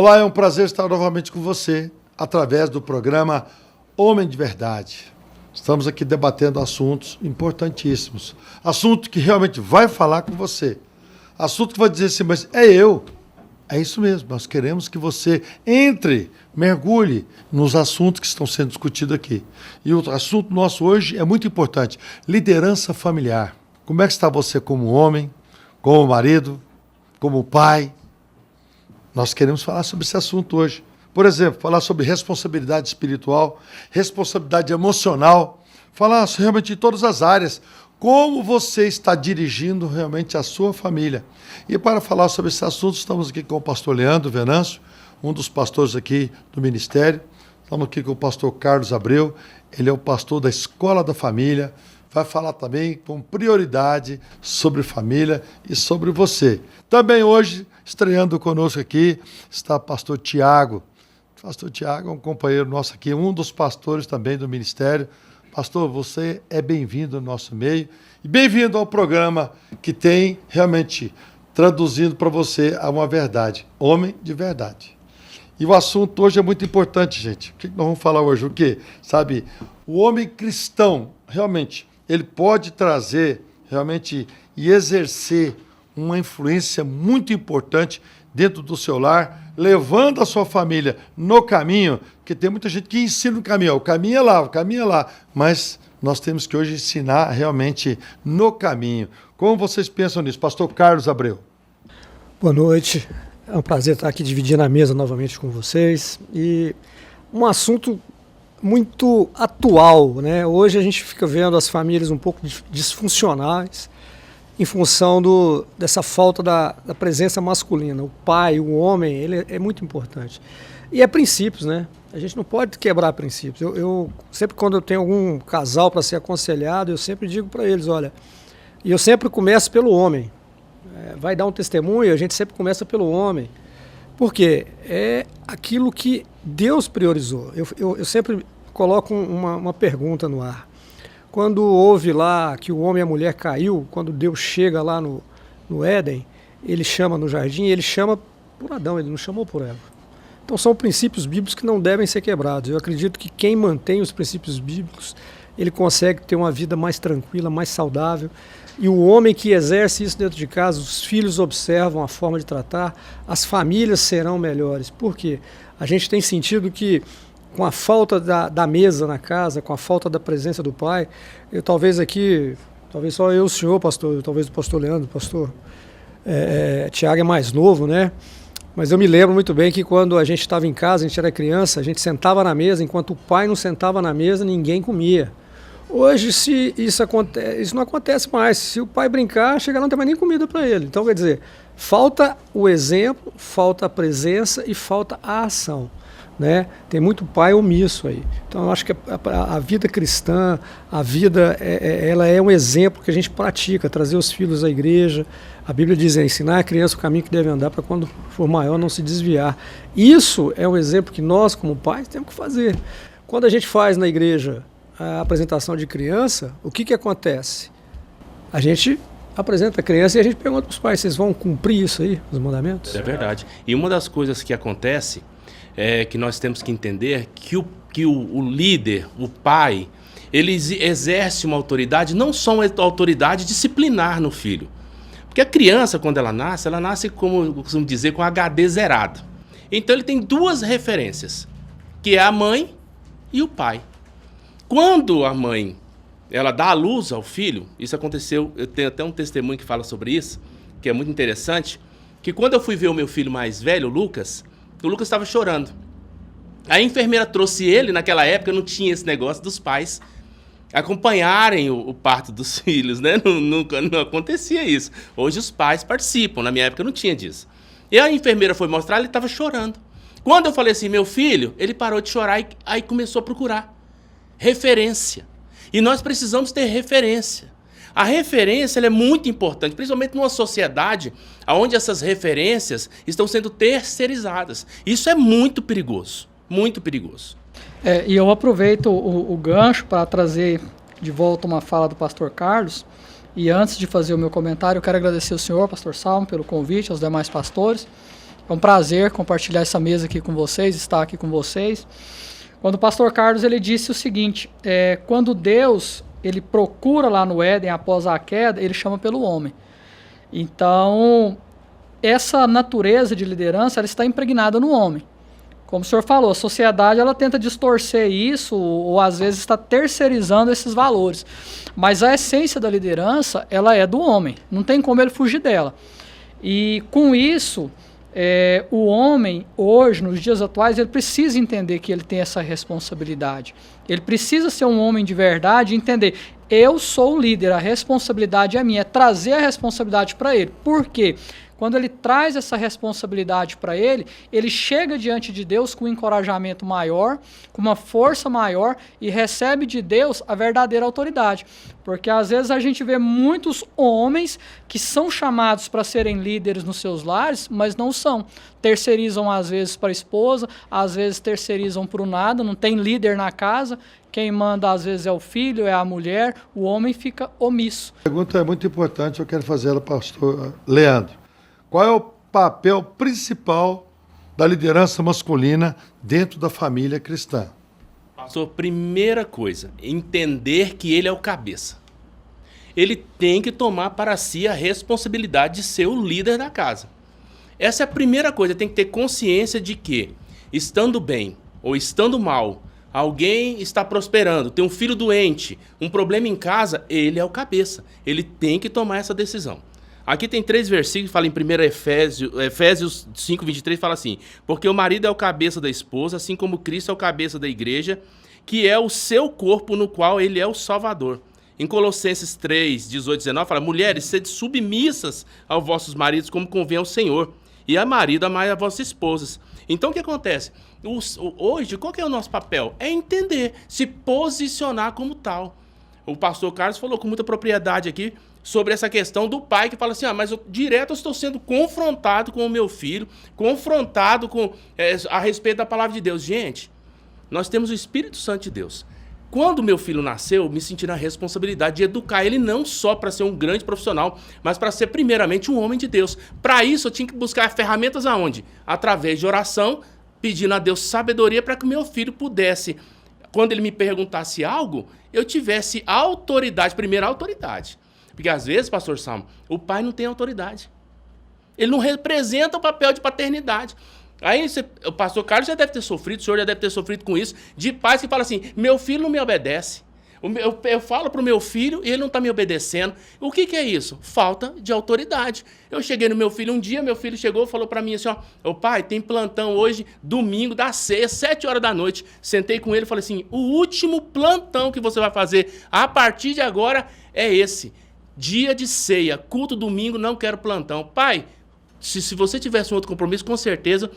Olá, é um prazer estar novamente com você através do programa Homem de Verdade. Estamos aqui debatendo assuntos importantíssimos. Assunto que realmente vai falar com você. Assunto que vai dizer assim, mas é eu. É isso mesmo, nós queremos que você entre, mergulhe nos assuntos que estão sendo discutidos aqui. E o assunto nosso hoje é muito importante, liderança familiar. Como é que está você como homem, como marido, como pai? Nós queremos falar sobre esse assunto hoje. Por exemplo, falar sobre responsabilidade espiritual, responsabilidade emocional, falar realmente de todas as áreas, como você está dirigindo realmente a sua família. E para falar sobre esse assunto, estamos aqui com o pastor Leandro Venâncio, um dos pastores aqui do ministério. Estamos aqui com o pastor Carlos Abreu, ele é o pastor da Escola da Família, vai falar também com prioridade sobre família e sobre você. Também hoje, estreando conosco aqui, está o pastor Tiago. O pastor Tiago é um companheiro nosso aqui, um dos pastores também do ministério. Pastor, você é bem-vindo ao nosso meio e bem-vindo ao programa que tem realmente traduzindo para você uma verdade, homem de verdade. E o assunto hoje é muito importante, gente. O que nós vamos falar hoje? O quê? Sabe, o homem cristão, realmente, ele pode trazer realmente e exercer uma influência muito importante dentro do seu lar, levando a sua família no caminho, que tem muita gente que ensina o caminho é lá, mas nós temos que hoje ensinar realmente no caminho. Como vocês pensam nisso? Pastor Carlos Abreu. Boa noite, é um prazer estar aqui dividindo a mesa novamente com vocês, e um assunto muito atual, né? Hoje a gente fica vendo as famílias um pouco disfuncionais em função dessa falta da presença masculina. O pai, o homem, ele é muito importante. E é princípios, né? A gente não pode quebrar princípios. Eu sempre, quando eu tenho algum casal para ser aconselhado, eu sempre digo para eles, olha, e eu sempre começo pelo homem. Vai dar um testemunho, a gente sempre começa pelo homem. Porque é aquilo que Deus priorizou. Eu sempre coloco uma pergunta no ar. Quando houve lá que o homem e a mulher caiu, quando Deus chega lá no Éden, ele chama no jardim, ele chama por Adão, ele não chamou por Eva. Então são princípios bíblicos que não devem ser quebrados. Eu acredito que quem mantém os princípios bíblicos, ele consegue ter uma vida mais tranquila, mais saudável. E o homem que exerce isso dentro de casa, os filhos observam a forma de tratar, as famílias serão melhores. Por quê? A gente tem sentido que com a falta da mesa na casa, com a falta da presença do pai, talvez só eu, o senhor, pastor, talvez o pastor Leandro, pastor Tiago é mais novo, né? Mas eu me lembro muito bem que quando a gente estava em casa, a gente era criança, a gente sentava na mesa, enquanto o pai não sentava na mesa, ninguém comia. Hoje, se isso não acontece mais. Se o pai brincar, chega lá, não tem mais nem comida para ele. Então, quer dizer, falta o exemplo, falta a presença e falta a ação. Né? Tem muito pai omisso aí. Então, eu acho que a vida cristã, a vida, ela é um exemplo que a gente pratica, trazer os filhos à igreja. A Bíblia diz, ensinar a criança o caminho que deve andar para quando for maior não se desviar. Isso é um exemplo que nós, como pais, temos que fazer. Quando a gente faz na igreja a apresentação de criança, o que acontece? A gente apresenta a criança e a gente pergunta para os pais, vocês vão cumprir isso aí, os mandamentos? É verdade. E uma das coisas que acontece é que nós temos que entender que o líder, o pai, ele exerce uma autoridade, não só uma autoridade disciplinar no filho. Porque a criança, quando ela nasce, como eu costumo dizer, com HD zerado. Então ele tem duas referências, que é a mãe e o pai. Quando a mãe ela dá à luz ao filho, isso aconteceu, eu tenho até um testemunho que fala sobre isso, que é muito interessante, que quando eu fui ver o meu filho mais velho, o Lucas estava chorando. A enfermeira trouxe ele, naquela época não tinha esse negócio dos pais acompanharem o parto dos filhos, né? Não acontecia isso. Hoje os pais participam, na minha época não tinha disso. E a enfermeira foi mostrar, ele estava chorando. Quando eu falei assim, meu filho, ele parou de chorar e aí começou a procurar referência. E nós precisamos ter referência. A referência ela é muito importante, principalmente numa sociedade onde essas referências estão sendo terceirizadas. Isso é muito perigoso, muito perigoso. E eu aproveito o gancho para trazer de volta uma fala do pastor Carlos. E antes de fazer o meu comentário, eu quero agradecer ao senhor, pastor Salmo, pelo convite, aos demais pastores. É um prazer compartilhar essa mesa aqui com vocês, estar aqui com vocês. Quando o pastor Carlos ele disse o seguinte, quando Deus ele procura lá no Éden após a queda, ele chama pelo homem. Então, essa natureza de liderança ela está impregnada no homem. Como o senhor falou, a sociedade ela tenta distorcer isso ou às vezes está terceirizando esses valores. Mas a essência da liderança ela é do homem, não tem como ele fugir dela. E com isso, o homem hoje, nos dias atuais, ele precisa entender que ele tem essa responsabilidade. Ele precisa ser um homem de verdade e entender, eu sou o líder, a responsabilidade é minha, é trazer a responsabilidade para ele. Por quê? Quando ele traz essa responsabilidade para ele, ele chega diante de Deus com um encorajamento maior, com uma força maior e recebe de Deus a verdadeira autoridade. Porque às vezes a gente vê muitos homens que são chamados para serem líderes nos seus lares, mas não são. Terceirizam às vezes para a esposa, às vezes terceirizam para o nada, não tem líder na casa. Quem manda às vezes é o filho, é a mulher, o homem fica omisso. A pergunta é muito importante, eu quero fazer ela para o pastor Leandro. Qual é o papel principal da liderança masculina dentro da família cristã? Pastor, primeira coisa, entender que ele é o cabeça. Ele tem que tomar para si a responsabilidade de ser o líder da casa. Essa é a primeira coisa, tem que ter consciência de que, estando bem ou estando mal, alguém está prosperando, tem um filho doente, um problema em casa, ele é o cabeça. Ele tem que tomar essa decisão. Aqui tem 3 versículos que falam em 1 Efésios 5, 23, fala assim, porque o marido é o cabeça da esposa, assim como Cristo é o cabeça da igreja, que é o seu corpo no qual ele é o Salvador. Em Colossenses 3, 18, 19, fala, mulheres, sede submissas aos vossos maridos como convém ao Senhor, e a marido amai as vossas esposas. Então o que acontece? Hoje, qual que é o nosso papel? É entender, se posicionar como tal. O pastor Carlos falou com muita propriedade aqui, sobre essa questão do pai que fala assim, mas direto eu estou sendo confrontado com o meu filho, confrontado a respeito da palavra de Deus. Gente, nós temos o Espírito Santo de Deus. Quando meu filho nasceu, eu me senti na responsabilidade de educar ele não só para ser um grande profissional, mas para ser primeiramente um homem de Deus. Para isso eu tinha que buscar ferramentas aonde? Através de oração, pedindo a Deus sabedoria para que o meu filho pudesse, quando ele me perguntasse algo, eu tivesse autoridade, primeiro autoridade. Porque às vezes, pastor Salmo, o pai não tem autoridade. Ele não representa o papel de paternidade. Aí o pastor Carlos já deve ter sofrido, o senhor já deve ter sofrido com isso, de pais que falam assim, meu filho não me obedece. Eu falo para o meu filho e ele não está me obedecendo. O que é isso? Falta de autoridade. Eu cheguei no meu filho um dia, meu filho chegou e falou para mim assim, ô pai, tem plantão hoje, domingo, da ceia, 7 horas da noite. Sentei com ele e falei assim, o último plantão que você vai fazer a partir de agora é esse. Dia de ceia, culto domingo, não quero plantão. Pai, se você tivesse um outro compromisso, com certeza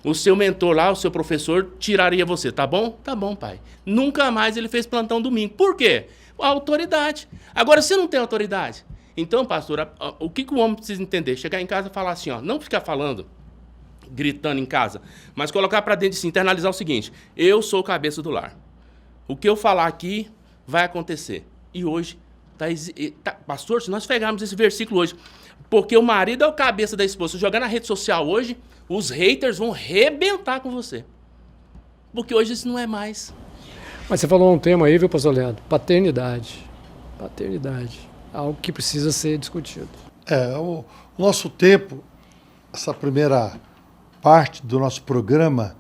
o seu mentor lá, o seu professor, tiraria você. Tá bom? Tá bom, pai. Nunca mais ele fez plantão domingo. Por quê? A autoridade. Agora, você não tem autoridade. Então, pastor, o que o homem precisa entender? Chegar em casa e falar assim, não ficar falando, gritando em casa, mas colocar para dentro de si, internalizar o seguinte, eu sou o cabeça do lar. O que eu falar aqui vai acontecer. E hoje, pastor, se nós pegarmos esse versículo hoje, porque o marido é o cabeça da esposa, se jogar na rede social hoje, os haters vão rebentar com você. Porque hoje isso não é mais. Mas você falou um tema aí, viu, pastor Leandro? Paternidade. Paternidade. Algo que precisa ser discutido. O nosso tempo, essa primeira parte do nosso programa,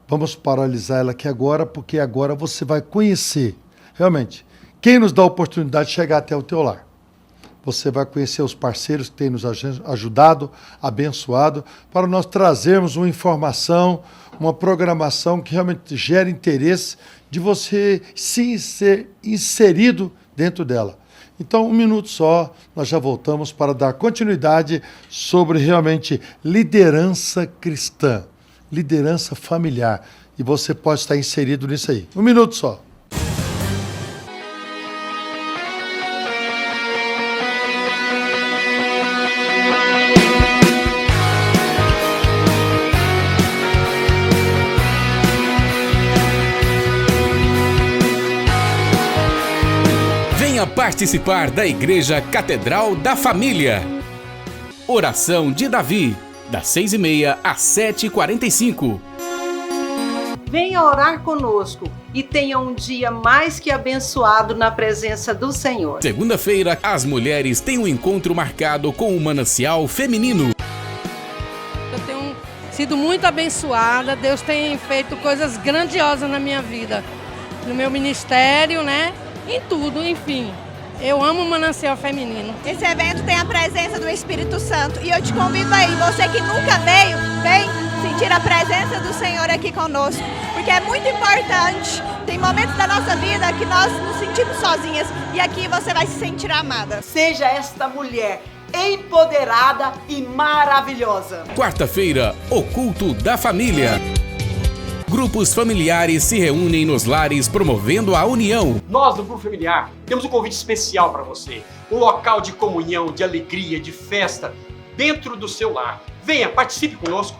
vamos paralisar ela aqui agora, porque agora você vai conhecer, realmente, quem nos dá a oportunidade de chegar até o teu lar. Você vai conhecer os parceiros que têm nos ajudado, abençoado, para nós trazermos uma informação, uma programação que realmente gere interesse de você sim ser inserido dentro dela. Então, 1 minuto só, nós já voltamos para dar continuidade sobre realmente liderança cristã, liderança familiar. E você pode estar inserido nisso aí. 1 minuto só. Participar da Igreja Catedral da Família. Oração de Davi das 6h30 às 7h45. Venha orar conosco e tenha um dia mais que abençoado na presença do Senhor. Segunda-feira, as mulheres têm um encontro marcado com o Manancial Feminino. Eu tenho sido muito abençoada, Deus tem feito coisas grandiosas na minha vida, no meu ministério, né? Em tudo, enfim. Eu amo o Manancial Feminino. Esse evento tem a presença do Espírito Santo e eu te convido aí, você que nunca veio, vem sentir a presença do Senhor aqui conosco, porque é muito importante. Tem momentos da nossa vida que nós nos sentimos sozinhas e aqui você vai se sentir amada. Seja esta mulher empoderada e maravilhosa. Quarta-feira, o culto da família. Grupos familiares se reúnem nos lares promovendo a união. Nós, do Grupo Familiar, temos um convite especial para você. Um local de comunhão, de alegria, de festa, dentro do seu lar. Venha, participe conosco.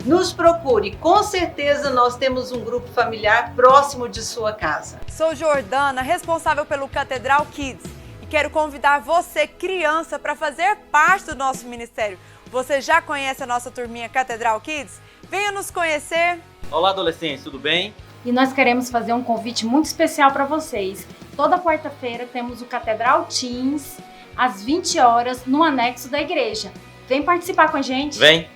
Nos procure, com certeza nós temos um grupo familiar próximo de sua casa. Sou Jordana, responsável pelo Catedral Kids, e quero convidar você, criança, para fazer parte do nosso ministério. Você já conhece a nossa turminha Catedral Kids? Venha nos conhecer! Olá, adolescentes, tudo bem? E nós queremos fazer um convite muito especial para vocês. Toda quarta-feira temos o Catedral Teens, às 20 horas, no anexo da igreja. Vem participar com a gente! Vem!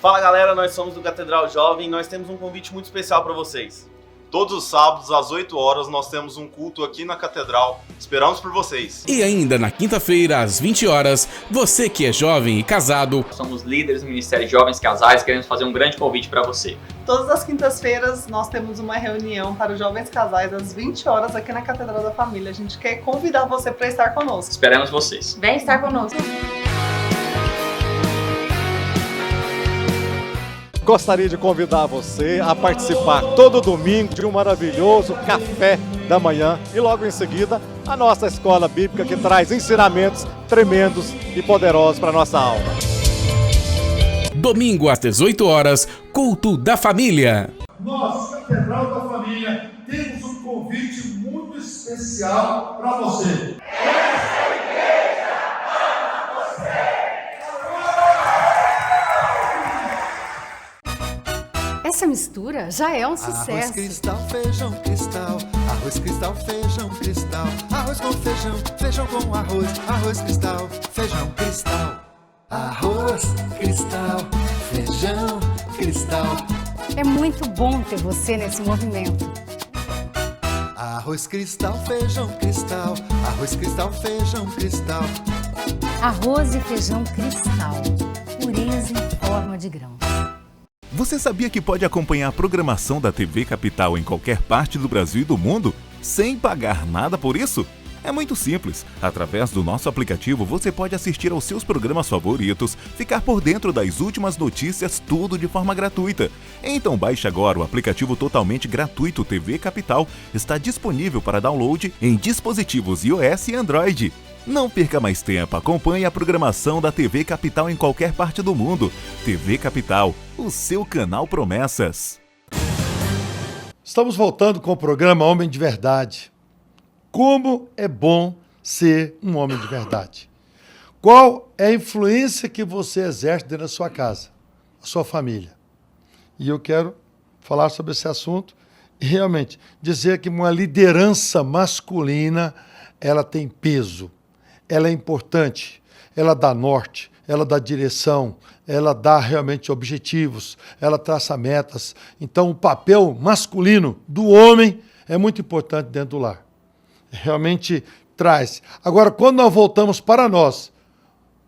Fala galera, nós somos do Catedral Jovem e nós temos um convite muito especial para vocês. Todos os sábados, às 8 horas, nós temos um culto aqui na Catedral. Esperamos por vocês. E ainda na quinta-feira, às 20 horas, você que é jovem e casado. Somos líderes do Ministério de Jovens Casais, queremos fazer um grande convite para você. Todas as quintas-feiras nós temos uma reunião para os jovens casais às 20 horas aqui na Catedral da Família. A gente quer convidar você para estar conosco. Esperamos vocês. Vem estar conosco. Gostaria de convidar você a participar todo domingo de um maravilhoso café da manhã e logo em seguida a nossa escola bíblica que traz ensinamentos tremendos e poderosos para a nossa alma. Domingo às 18 horas, culto da família. Nós, Catedral da Família, temos um convite muito especial para você. Essa mistura já é um sucesso. Arroz cristal, feijão cristal. Arroz cristal, feijão cristal. Arroz com feijão, feijão com arroz. Arroz cristal, feijão cristal. Arroz cristal, feijão cristal. É muito bom ter você nesse movimento. Arroz cristal, feijão cristal. Arroz cristal, feijão cristal. Arroz e feijão cristal. Pureza em forma de grão. Você sabia que pode acompanhar a programação da TV Capital em qualquer parte do Brasil e do mundo, sem pagar nada por isso? É muito simples. Através do nosso aplicativo, você pode assistir aos seus programas favoritos, ficar por dentro das últimas notícias, tudo de forma gratuita. Então baixe agora o aplicativo totalmente gratuito TV Capital. Está disponível para download em dispositivos iOS e Android. Não perca mais tempo, acompanhe a programação da TV Capital em qualquer parte do mundo. TV Capital, o seu canal Promessas. Estamos voltando com o programa Homem de Verdade. Como é bom ser um homem de verdade. Qual é a influência que você exerce dentro da sua casa, a sua família? E eu quero falar sobre esse assunto e realmente dizer que uma liderança masculina, ela tem peso. Ela é importante, ela dá norte, ela dá direção, ela dá realmente objetivos, ela traça metas. Então, o papel masculino do homem é muito importante dentro do lar. Realmente traz. Agora, quando nós voltamos para nós,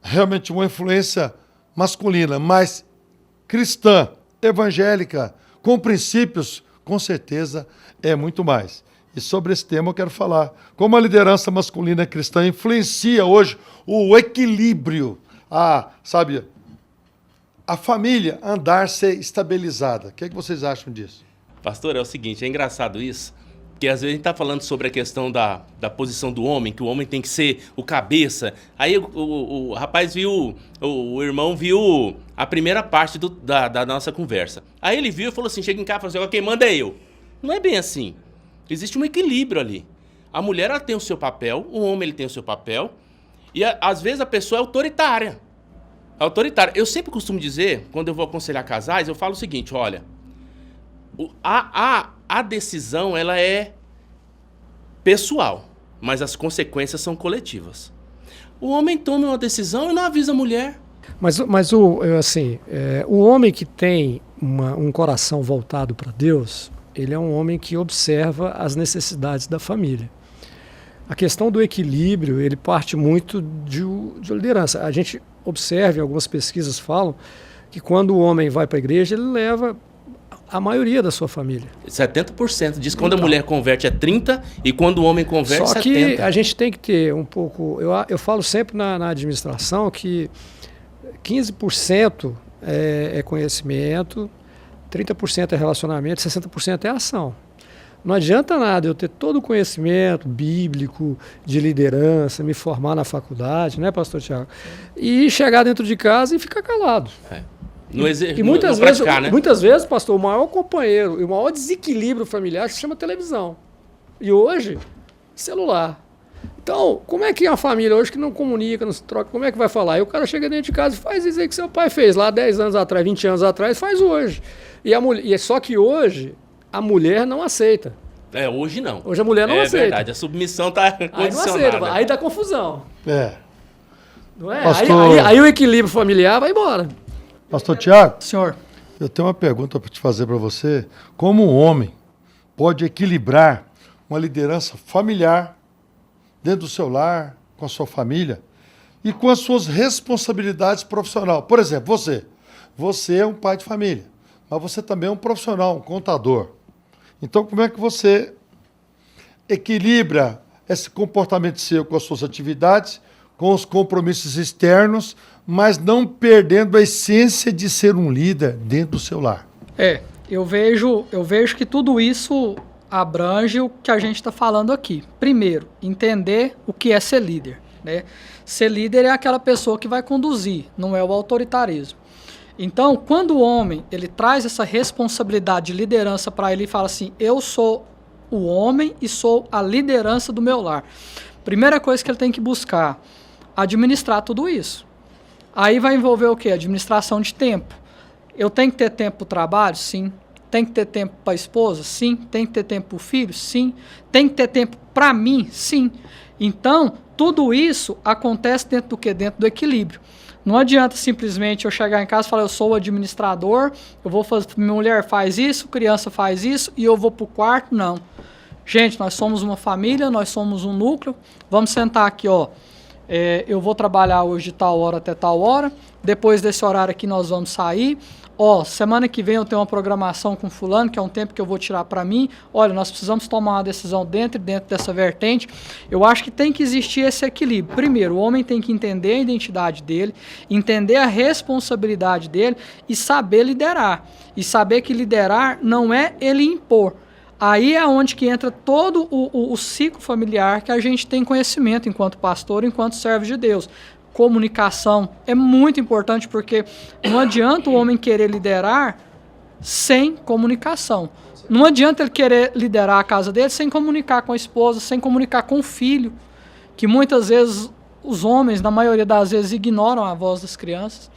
realmente uma influência masculina, mas cristã, evangélica, com princípios, com certeza é muito mais. E sobre esse tema eu quero falar. Como a liderança masculina cristã influencia hoje o equilíbrio, a família andar ser estabilizada. O que é que vocês acham disso? Pastor, é o seguinte, é engraçado isso, porque às vezes a gente está falando sobre a questão da posição do homem, que o homem tem que ser o cabeça. Aí o rapaz viu, o irmão viu a primeira parte da nossa conversa. Aí ele viu e falou assim, chega em casa e falou assim, quem manda é eu. Não é bem assim. Existe um equilíbrio ali. A mulher ela tem o seu papel, o homem ele tem o seu papel, e às vezes a pessoa é autoritária. Autoritário. Eu sempre costumo dizer, quando eu vou aconselhar casais, eu falo o seguinte, olha, a decisão, ela é pessoal, mas as consequências são coletivas. O homem toma uma decisão e não avisa a mulher. Mas o homem que tem um coração voltado para Deus, ele é um homem que observa as necessidades da família. A questão do equilíbrio, ele parte muito de liderança. A gente observa, algumas pesquisas falam, que quando o homem vai para a igreja, ele leva a maioria da sua família. 70% diz que quando a mulher converte é 30% e quando o homem converte é 70%. Só que a gente tem que ter um pouco... Eu falo sempre na administração que 15% é conhecimento, 30% é relacionamento, 60% é ação. Não adianta nada eu ter todo o conhecimento bíblico, de liderança, me formar na faculdade, né, pastor Tiago? E chegar dentro de casa e ficar calado. E muitas vezes, pastor, o maior companheiro e o maior desequilíbrio familiar se chama televisão. E hoje, celular. Então, como é que é a família hoje que não comunica, não se troca, como é que vai falar? E o cara chega dentro de casa e faz isso aí que seu pai fez lá 10 anos atrás, 20 anos atrás, faz hoje. Só que hoje, a mulher não aceita. Hoje não. Hoje a mulher não aceita. É verdade, a submissão está condicionada. Aí não aceita, aí dá confusão. Não é? Pastor... Aí o equilíbrio familiar vai embora. Pastor Tiago, senhor, eu tenho uma pergunta para te fazer para você. Como um homem pode equilibrar uma liderança familiar dentro do seu lar, com a sua família e com as suas responsabilidades profissionais? Por exemplo, você é um pai de família, mas você também é um profissional, um contador. Então, como é que você equilibra esse comportamento seu com as suas atividades, com os compromissos externos, mas não perdendo a essência de ser um líder dentro do seu lar? Eu vejo que tudo isso abrange o que a gente está falando aqui. Primeiro, entender o que é ser líder, né? Ser líder é aquela pessoa que vai conduzir, não é o autoritarismo. Então, quando o homem ele traz essa responsabilidade de liderança para ele e fala assim, eu sou o homem e sou a liderança do meu lar. Primeira coisa que ele tem que buscar, administrar tudo isso. Aí vai envolver o quê? Administração de tempo. Eu tenho que ter tempo para o trabalho? Sim. Tem que ter tempo para a esposa? Sim. Tem que ter tempo para o filho? Sim. Tem que ter tempo para mim? Sim. Então, tudo isso acontece dentro do quê? Dentro do equilíbrio. Não adianta simplesmente eu chegar em casa e falar, eu sou o administrador, eu vou fazer, minha mulher faz isso, criança faz isso e eu vou para o quarto. Não. Gente, nós somos uma família, nós somos um núcleo. Vamos sentar aqui, ó. Eu vou trabalhar hoje de tal hora até tal hora. Depois desse horário aqui nós vamos sair. Semana que vem eu tenho uma programação com fulano, que é um tempo que eu vou tirar para mim. Olha, nós precisamos tomar uma decisão dentro dessa vertente. Eu acho que tem que existir esse equilíbrio. Primeiro, o homem tem que entender a identidade dele, entender a responsabilidade dele e saber liderar. E saber que liderar não é ele impor. Aí é onde que entra todo o ciclo familiar que a gente tem conhecimento enquanto pastor, enquanto servo de Deus. Comunicação é muito importante porque não adianta o homem querer liderar sem comunicação. Não adianta ele querer liderar a casa dele sem comunicar com a esposa, sem comunicar com o filho, que muitas vezes os homens, na maioria das vezes, ignoram a voz das crianças.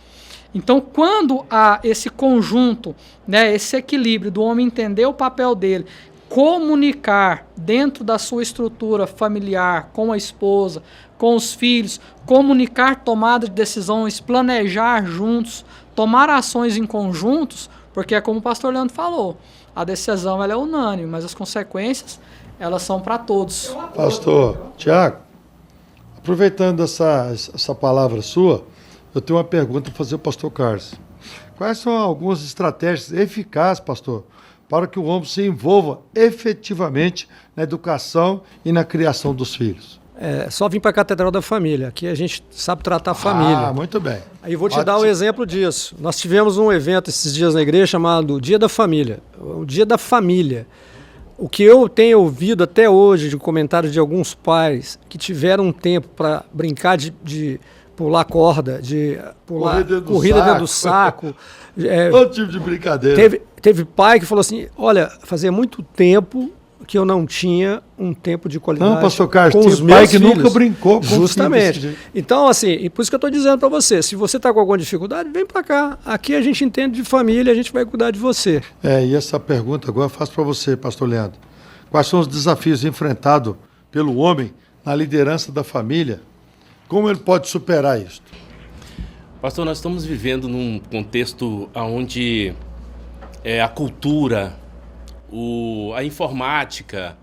Então, quando há esse conjunto, né, esse equilíbrio do homem entender o papel dele, comunicar dentro da sua estrutura familiar, com a esposa, com os filhos, comunicar tomada de decisões, planejar juntos, tomar ações em conjuntos, porque é como o pastor Leandro falou, a decisão ela é unânime, mas as consequências elas são para todos. Pastor Tiago, aproveitando essa palavra sua, eu tenho uma pergunta para fazer ao pastor Carlos. Quais são algumas estratégias eficazes, pastor, para que o homem se envolva efetivamente na educação e na criação dos filhos? Só vir para a Catedral da Família. Aqui a gente sabe tratar a família. Muito bem. Aí vou te dar um exemplo disso. Nós tivemos um evento esses dias na igreja chamado Dia da Família. O Dia da Família. O que eu tenho ouvido até hoje de comentários de alguns pais que tiveram um tempo para brincar de pular corda, de pular corrida dentro do saco. Todo tipo de brincadeira. Teve pai que falou assim, olha, fazia muito tempo que eu não tinha um tempo de qualidade Não, pastor Carlos, com tem os pai meus que filhos. nunca brincou com Justamente. filhos. Então, assim, e por isso que eu estou dizendo para você, se você está com alguma dificuldade, vem para cá. Aqui a gente entende de família, a gente vai cuidar de você. E essa pergunta agora eu faço para você, pastor Leandro. Quais são os desafios enfrentados pelo homem na liderança da família? Como ele pode superar isso? Pastor, nós estamos vivendo num contexto onde a cultura, a informática,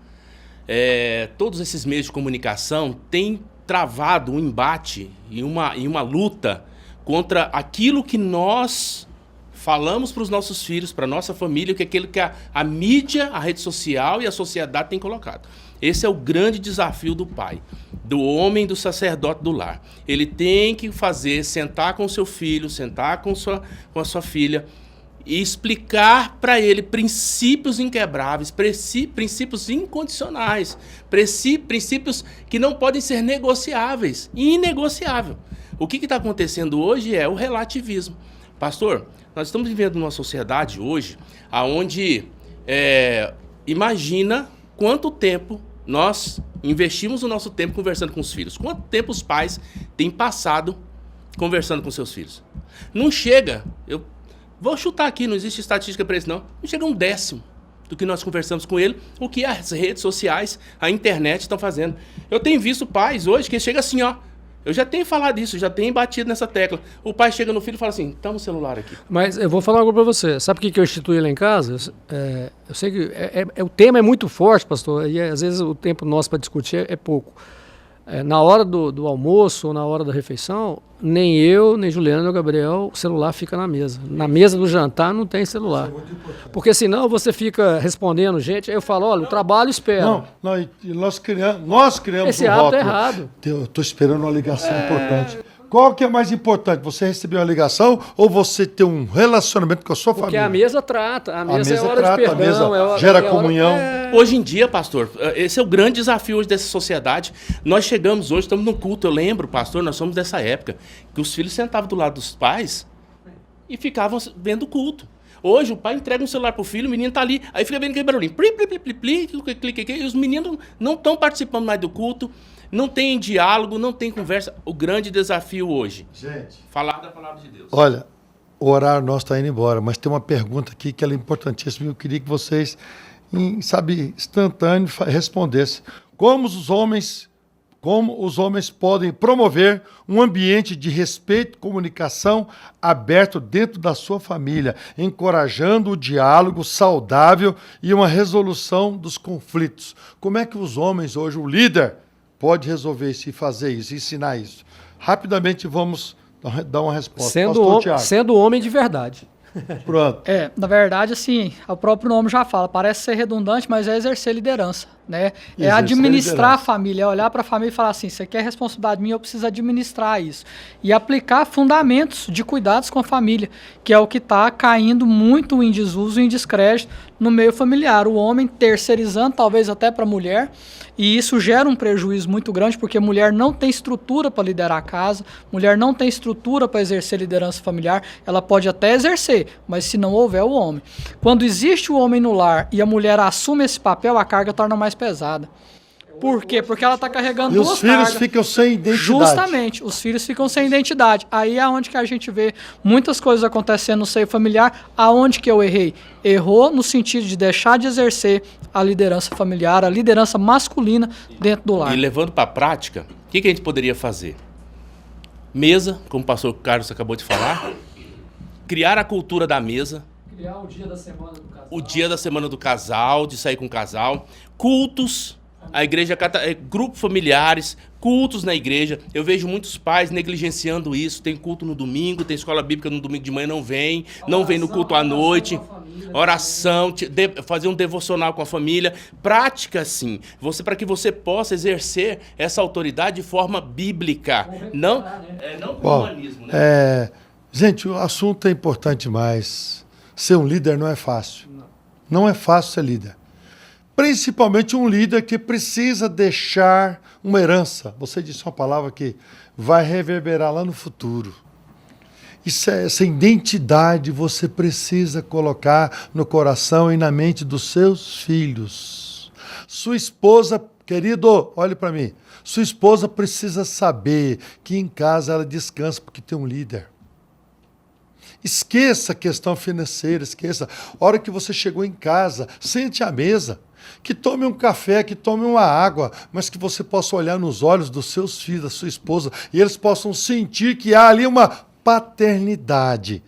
todos esses meios de comunicação têm travado um embate e uma luta contra aquilo que nós falamos para os nossos filhos, para a nossa família, que é aquilo que a mídia, a rede social e a sociedade têm colocado. Esse é o grande desafio do pai, do homem, do sacerdote do lar. Ele tem que sentar com o seu filho, sentar com a sua filha e explicar para ele princípios inquebráveis, princípios incondicionais, princípios que não podem ser negociáveis, inegociável. O que está acontecendo hoje é o relativismo. Pastor, nós estamos vivendo numa sociedade hoje onde imagina quanto tempo nós investimos o nosso tempo conversando com os filhos. Quanto tempo os pais têm passado conversando com seus filhos? Não chega, eu vou chutar aqui, não existe estatística para isso não chega 1/10 do que nós conversamos com ele, o que as redes sociais, a internet estão fazendo. Eu tenho visto pais hoje que chega assim, eu já tenho falado isso, já tenho batido nessa tecla. O pai chega no filho e fala assim, toma o celular aqui. Mas eu vou falar algo para você. Sabe o que eu instituí lá em casa? Eu sei que o tema é muito forte, pastor, e às vezes o tempo nosso para discutir é pouco. Na hora do almoço ou na hora da refeição, nem eu, nem Juliana, nem o Gabriel, o celular fica na mesa. Na mesa do jantar não tem celular. Porque senão você fica respondendo gente, aí eu falo, olha, o trabalho espera. Não, nós criamos esse um hábito rótulo. é errado. Eu estou esperando uma ligação importante. Qual que é mais importante? Você receber uma ligação ou você ter um relacionamento com a sua família? Porque a mesa trata, a mesa é hora trata, de perdão. a mesa gera comunhão. Hoje em dia, pastor, esse é o grande desafio hoje dessa sociedade. Nós chegamos hoje, estamos no culto, eu lembro, pastor, nós somos dessa época, que os filhos sentavam do lado dos pais e ficavam vendo o culto. Hoje o pai entrega um celular pro filho, o menino tá ali, aí fica vendo aquele barulhinho, clique, e os meninos não estão participando mais do culto, não tem diálogo, não tem conversa. O grande desafio hoje, falar da palavra de Deus. Olha, o horário nosso está indo embora, mas tem uma pergunta aqui que ela é importantíssima e eu queria que vocês, instantâneo, respondessem. Como os homens podem promover um ambiente de respeito e comunicação aberto dentro da sua família, encorajando o diálogo saudável e uma resolução dos conflitos? Como é que os homens hoje, o líder, pode resolver isso e fazer isso, ensinar isso? Rapidamente vamos dar uma resposta. Sendo homem de verdade. Pronto. Na verdade, assim, o próprio nome já fala, parece ser redundante, mas é exercer liderança, né? É administrar a família, é olhar para a família e falar assim, isso aqui é responsabilidade minha, eu preciso administrar isso. E aplicar fundamentos de cuidados com a família, que é o que está caindo muito em desuso e em descrédito no meio familiar. O homem terceirizando, talvez até para a mulher, e isso gera um prejuízo muito grande, porque mulher não tem estrutura para liderar a casa, mulher não tem estrutura para exercer liderança familiar, ela pode até exercer, mas se não houver o homem. Quando existe o homem no lar e a mulher assume esse papel, a carga torna mais pesada. Por quê? Porque ela está carregando duas cargas. E os filhos ficam sem identidade. Justamente, os filhos ficam sem identidade. Aí é onde que a gente vê muitas coisas acontecendo no seio familiar. Aonde que eu errei? Errou no sentido de deixar de exercer a liderança familiar, a liderança masculina dentro do lar. E levando para a prática, o que a gente poderia fazer? Mesa, como o pastor Carlos acabou de falar, criar a cultura da mesa. Criar o dia da semana do casal. O dia da semana do casal, de sair com o casal. Cultos. A igreja, grupos familiares, cultos na igreja. Eu vejo muitos pais negligenciando isso. Tem culto no domingo, tem escola bíblica no domingo de manhã, não vem no culto à noite. Oração, fazer um devocional com a família. Prática, sim. Para que você possa exercer essa autoridade de forma bíblica. Não com humanismo. Né? Gente, o assunto é importante demais. Ser um líder não é fácil. Não é fácil ser líder. Principalmente um líder que precisa deixar uma herança. Você disse uma palavra que vai reverberar lá no futuro. Essa identidade você precisa colocar no coração e na mente dos seus filhos. Sua esposa, querido, olhe para mim. Sua esposa precisa saber que em casa ela descansa porque tem um líder. Esqueça a questão financeira, esqueça. A hora que você chegou em casa, sente à mesa. Que tome um café, que tome uma água, mas que você possa olhar nos olhos dos seus filhos, da sua esposa, e eles possam sentir que há ali uma paternidade.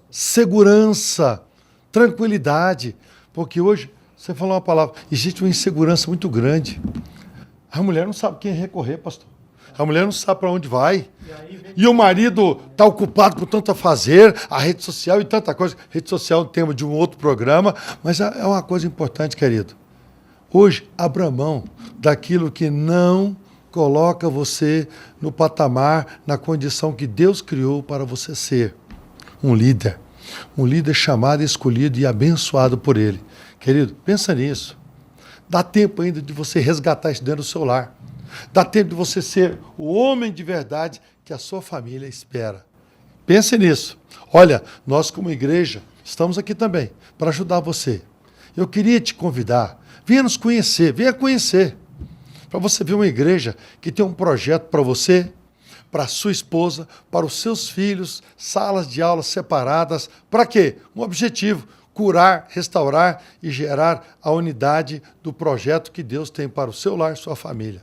Segurança, tranquilidade. Porque hoje, você falou uma palavra, existe uma insegurança muito grande. A mulher não sabe quem recorrer, pastor. A mulher não sabe para onde vai. E o marido está ocupado com tanto a fazer, a rede social e tanta coisa. Rede social é um tema de um outro programa, mas é uma coisa importante, querido. Hoje, abra mão daquilo que não coloca você no patamar, na condição que Deus criou para você ser. Um líder chamado, escolhido e abençoado por Ele. Querido, pensa nisso. Dá tempo ainda de você resgatar isso dentro do seu lar. Dá tempo de você ser o homem de verdade que a sua família espera. Pense nisso. Olha, nós como igreja estamos aqui também para ajudar você. Eu queria te convidar, venha nos conhecer, venha conhecer. Para você ver uma igreja que tem um projeto para você, para a sua esposa, para os seus filhos, salas de aula separadas. Para quê? Um objetivo: curar, restaurar e gerar a unidade do projeto que Deus tem para o seu lar e sua família.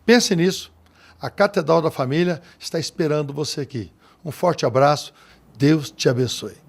Pense nisso. A Catedral da Família está esperando você aqui. Um forte abraço. Deus te abençoe.